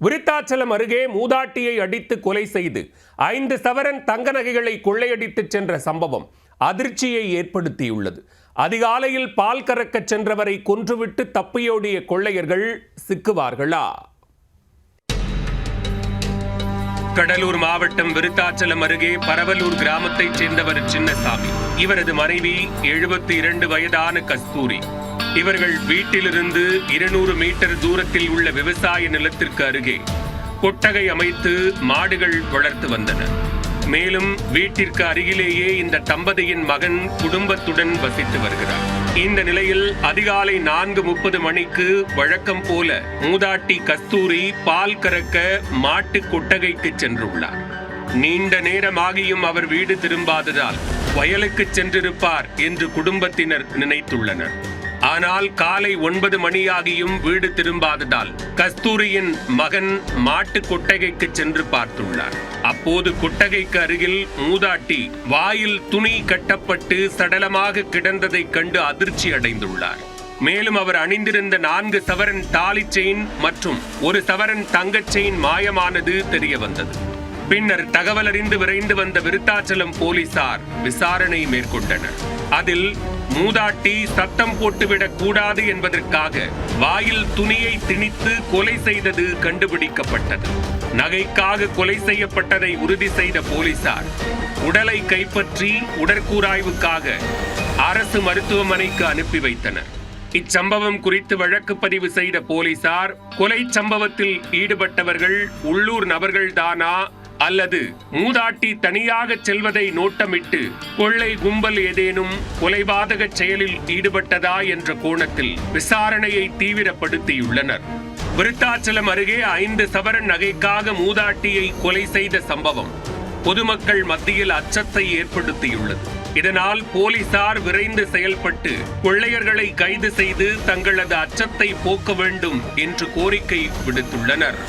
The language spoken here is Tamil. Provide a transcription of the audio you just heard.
விருத்தாச்சலம் அருகே மூதாட்டியை அடித்து கொலை செய்து 5 சவரன் தங்க நகைகளை கொள்ளையடித்து சென்ற சம்பவம் அதிர்ச்சியை ஏற்படுத்தியுள்ளது. அதிகாலையில் பால் கறக்க சென்றவரை கொன்றுவிட்டு தப்பியோடிய கொள்ளையர்கள் சிக்குவார்களா? கடலூர் மாவட்டம் விருத்தாச்சலம் அருகே பரவலூர் கிராமத்தைச் சேர்ந்தவர் சின்னசாமி. இவரது மனைவி 72 வயதான கஸ்தூரி. இவர்கள் வீட்டிலிருந்து 200 மீட்டர் தூரத்தில் உள்ள விவசாய நிலத்திற்கு அருகே கொட்டகை அமைத்து மாடுகள் வளர்த்து வந்தனர். மேலும் வீட்டிற்கு அருகிலேயே இந்த தம்பதியின் மகன் குடும்பத்துடன் வசித்து வருகிறார். இந்த நிலையில் அதிகாலை 4:30 மணிக்கு வழக்கம் போல மூதாட்டி கஸ்தூரி பால் கறக்க மாட்டு கொட்டகைக்கு சென்றுள்ளார். நீண்ட நேரமாகியும் அவர் வீடு திரும்பாததால் வயலுக்கு சென்றிருப்பார் என்று குடும்பத்தினர் நினைத்துள்ளனர். ஆனால் காலை 9 மணியாகியும் வீடு திரும்பாததால் கஸ்தூரியின் மகன் மாட்டு கொட்டகைக்கு சென்று பார்த்துள்ளார். அப்போது கொட்டகைக்கு அருகில் மூதாட்டி வாயில் துணி கட்டப்பட்டு சடலமாக கிடந்ததை கண்டு அதிர்ச்சி அடைந்துள்ளார். மேலும் அவர் அணிந்திருந்த 4 சவரன் தாலி செயின் மற்றும் 1 சவரன் தங்கச் செயின் மாயமானது தெரிய வந்தது. பின்னர் தகவல் அறிந்து விரைந்து வந்த விருத்தாச்சலம் போலீசார் விசாரணை மேற்கொண்டனர். அதில் மூதாட்டி சத்தம் போட்டுவிடக் கூடாது என்பதற்காக வாயில் துணியை திணித்து கொலை செய்தது கண்டுபிடிக்கப்பட்டது. நகைக்காக கொலை செய்யப்பட்டதை உறுதி செய்த போலீசார் உடலை கைப்பற்றி உடற்கூராய்வுக்காக அரசு மருத்துவமனைக்கு அனுப்பி வைத்தனர். இச்சம்பவம் குறித்து வழக்கு பதிவு செய்த போலீசார் கொலை சம்பவத்தில் ஈடுபட்டவர்கள் உள்ளூர் நபர்கள்தானா அல்லது மூதாட்டி தனியாக செல்வதை நோட்டமிட்டு கொள்ளை கும்பல் ஏதேனும் கொலைபாதக செயலில் ஈடுபட்டதா என்ற கோணத்தில் விசாரணையை தீவிரப்படுத்தியுள்ளனர். விருத்தாச்சலம் அருகே 5 சவரன் நகைக்காக மூதாட்டியை கொலை செய்த சம்பவம் பொதுமக்கள் மத்தியில் அச்சத்தை ஏற்படுத்தியுள்ளது. இதனால் போலீசார் விரைந்து செயல்பட்டு கொள்ளையர்களை கைது செய்து தங்களது அச்சத்தை போக்க வேண்டும் என்று கோரிக்கை விடுத்துள்ளனர்.